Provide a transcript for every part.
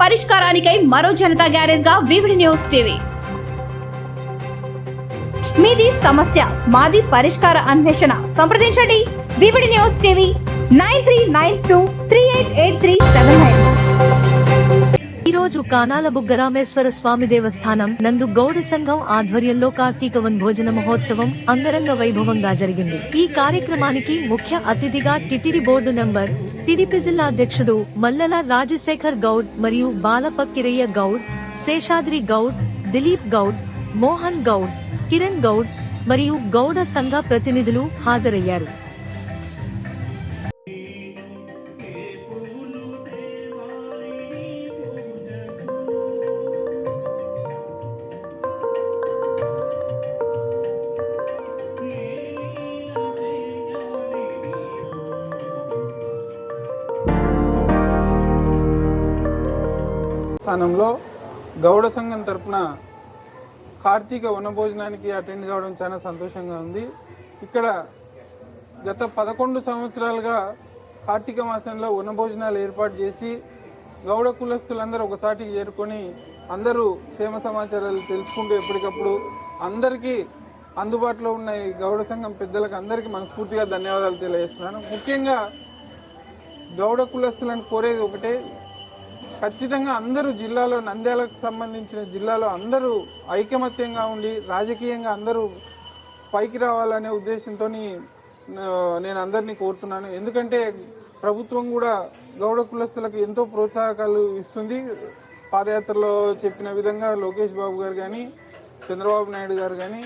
పరిష్కారానికై మరో జనతా గ్యారేజ్ గా VVD news TV. మీది సమస్య మాది పరిష్కార అన్వేషణ. సంప్రదించండి వివిడి న్యూస్ టీవీ 9392388379. ఈరోజు కానాల బుగ్గరామేశ్వర స్వామి దేవస్థానం నందు గౌడ సంఘం ఆధ్వర్యంలో కార్తీక వనభోజన మహోత్సవం అంగరంగ వైభవంగా జరిగింది. ఈ కార్యక్రమానికి ముఖ్య అతిథిగా టిటిడి బోర్డు నంబర్ టిడిపి జిల్లా అధ్యక్షుడు మల్లల రాజశేఖర్ గౌడ్ మరియు బాలపక్కిరయ్య గౌడ్, శేషాద్రి గౌడ్, దిలీప్ గౌడ్, మోహన్ గౌడ్, కిరణ్ గౌడ్ మరియు గౌడ సంఘ ప్రతినిధులు హాజరయ్యారు. స్థానంలో గౌడ సంఘం తరపున కార్తీక వనభోజనానికి అటెండ్ కావడం చాలా సంతోషంగా ఉంది. ఇక్కడ గత 11 సంవత్సరాలుగా కార్తీక మాసంలో వనభోజనాలు ఏర్పాటు చేసి గౌడ కులస్తులందరూ ఒకసాటికి చేరుకొని అందరూ క్షేమ సమాచారాలు తెలుసుకుంటూ ఎప్పటికప్పుడు అందరికీ అందుబాటులో ఉన్న ఈ గౌడ సంఘం పెద్దలకు అందరికీ మనస్ఫూర్తిగా ధన్యవాదాలు తెలియజేస్తున్నాను. ముఖ్యంగా గౌడ కులస్తులను కోరేది ఒకటే, ఖచ్చితంగా అందరూ జిల్లాలో నంద్యాలకు సంబంధించిన జిల్లాలో అందరూ ఐకమత్యంగా ఉండి రాజకీయంగా అందరూ పైకి రావాలనే ఉద్దేశంతో నేను అందరినీ కోరుతున్నాను. ఎందుకంటే ప్రభుత్వం కూడా గౌడ కులస్తులకు ఎంతో ప్రోత్సాహకాలు ఇస్తుంది. పాదయాత్రలో చెప్పిన విధంగా లోకేష్ బాబు గారు కానీ చంద్రబాబు నాయుడు గారు కానీ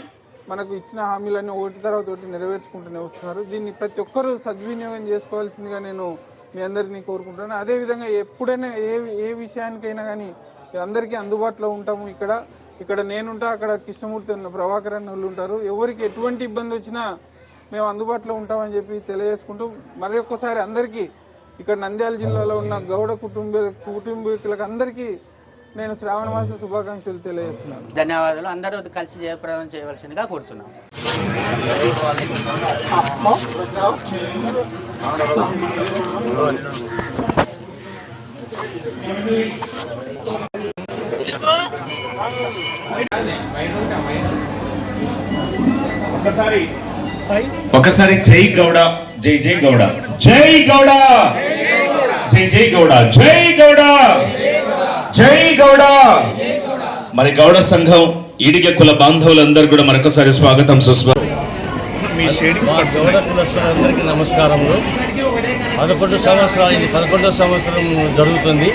మనకు ఇచ్చిన హామీలన్నీ ఒకటి తర్వాత ఒకటి నెరవేర్చుకుంటూనే వస్తున్నారు. దీన్ని ప్రతి ఒక్కరూ సద్వినియోగం చేసుకోవాల్సిందిగా నేను మీ అందరినీ కోరుకుంటున్నాను. అదేవిధంగా ఎప్పుడైనా ఏ విషయానికైనా కానీ అందరికీ అందుబాటులో ఉంటాము. ఇక్కడ నేనుంటా, అక్కడ కృష్ణమూర్తి ప్రభాకర్ అన్న వాళ్ళు ఉంటారు. ఎవరికి ఎటువంటి ఇబ్బంది వచ్చినా మేము అందుబాటులో ఉంటామని చెప్పి తెలియజేసుకుంటూ మరి ఒక్కసారి అందరికీ ఇక్కడ నంద్యాల జిల్లాలో ఉన్న గౌడ కుటుంబీకులకు అందరికీ నేను శ్రావణ మాస శుభాకాంక్షలు తెలియజేస్తున్నాను. ధన్యవాదాలు. అందరూ కలిసి జయప్రదం చేయవలసిందిగా కోరుతున్నాం. ఒకసారి జై గౌడ, జై జై గౌడ, జై గౌడ, జై జై గౌడ, జై గౌడ, జై గౌడ. మరి గౌడ సంఘం ఈడిగ కుల బాంధవులందరూ కూడా మరొకసారి స్వాగతం సుస్వాగతం. గౌడ కులస్తులందరికీ నమస్కారములు. 11 సంవత్సరాలు, ఇది 11వ సంవత్సరం జరుగుతుంది.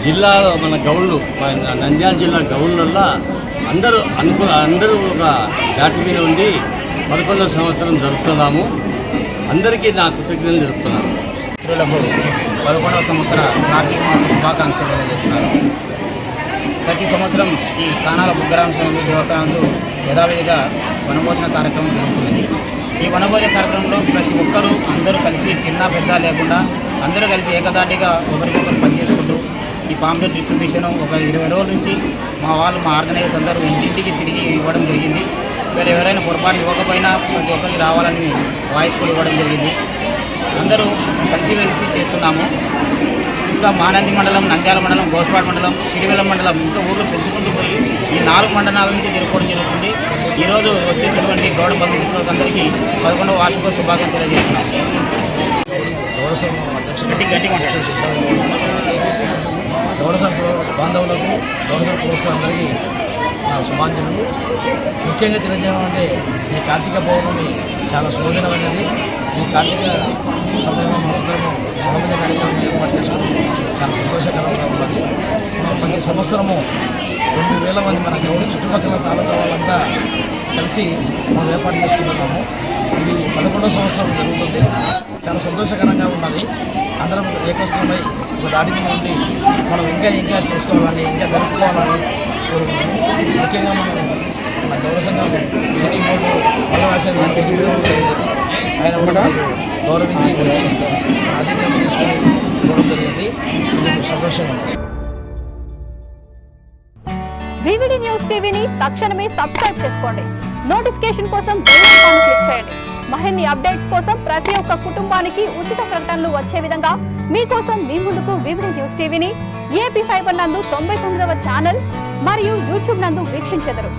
జిల్లాలో మన గౌళ్ళు, నంద్యాల జిల్లా గౌళ్ళల్లో అందరూ ఒక దాటి మీద ఉండి 11వ సంవత్సరం జరుపుతున్నాము. అందరికీ నా కృతజ్ఞతలు జరుపుతున్నాను. 11వ సంవత్సర కార్తీక మాస శుభాకాంక్షలు తెలియజేస్తున్నారు. ప్రతి సంవత్సరం ఈ కానాల బుగ్గరామస్వామి దేవస్థానంలో యథావిధిగా వనభోజన కార్యక్రమం జరుగుతుంది. ఈ వనభోజన కార్యక్రమంలో ప్రతి ఒక్కరూ అందరూ కలిసి చిన్న పెద్ద లేకుండా అందరూ కలిసి ఏకదాటిగా ఒకరికొకరు పనిచేసుకుంటూ ఈ పాంప్లెట్ డిస్ట్రిబ్యూషన్ ఒక 20 రోజుల నుంచి మా ఆర్గనైజర్స్ అందరూ ఇంటింటికి తిరిగి ఇవ్వడం జరిగింది. వేరే ఎవరైనా పొరపాటు ఇవ్వకపోయినా ప్రతి ఒక్కరికి రావాలని వాయిస్ కూడా ఇవ్వడం జరిగింది. అందరూ కలిసిమెలిసి చేస్తున్నాము. ఇంకా మానంది మండలం, నంద్యాల మండలం, గోస్పాడ మండలం, సిరివెల్లం మండలం ఇంకా ఊర్లు పెంచుకుంటూ పోయి ఈ 4 మండలాల నుంచి జరుపుకోవడం జరుగుతుంది. ఈరోజు వచ్చేటటువంటి గౌడ బంధువులకు అందరికీ 11వ వార్షిక శుభాకాంక్షలు తెలియజేస్తున్నాము. గౌడ సంఘ బాంధవులకు, గౌడ సంఘ కులస్తులందరికీ నా శుభాంజలు. ముఖ్యంగా తెలియజేయమంటే ఈ కార్తీక పౌర్ణమి చాలా శోభనమైనది. ఈ కార్తీక సమయంలో మనందరము వనభోజన కార్యక్రమం ఏర్పాటు చేసుకోవడం చాలా సంతోషకరంగా ఉన్నది. మనం ప్రతి సంవత్సరము 2000 మంది మన గౌడ చుట్టుపక్కల తాలూకా వాళ్ళంతా కలిసి మనం ఏర్పాటు చేసుకుంటున్నాము. ఇది 11వ సంవత్సరం జరుగుతుంది. చాలా సంతోషకరంగా ఉన్నది. అందరం ఏకవస్త్రమై ఒక దాటి మీద ఉండి మనం ఇంకా చేసుకోవాలని, ఇంకా జరుపుకోవాలని కోరుకుంటున్నాము. ముఖ్యంగా మన గౌడ సంఘం మీటింగ్ బోర్డు వల్లవాసాన్ని మంచి ఆయన కూడా గౌరవించి ఆతిథ్యం తీసుకొని పోవడం జరిగింది. ఇది సంతోషంగా ఉంది. వివిడి న్యూస్ టీవీని తక్షణమే సబ్స్క్రైబ్ చేసుకోండి. నోటిఫికేషన్ కోసం బెల్ ఐకాన్ క్లిక్ చేయండి. మరిన్ని అప్డేట్స్ కోసం ప్రతి ఒక్క కుటుంబానికి ఉచిత ప్రకటనలు వచ్చే విధంగా మీకోసం మీ ముందుకు వివిడి న్యూస్ టీవీని ఏపీ ఫైబర్ నందు 99వ ఛానల్ మరియు యూట్యూబ్ నందు వీక్షించెదరు.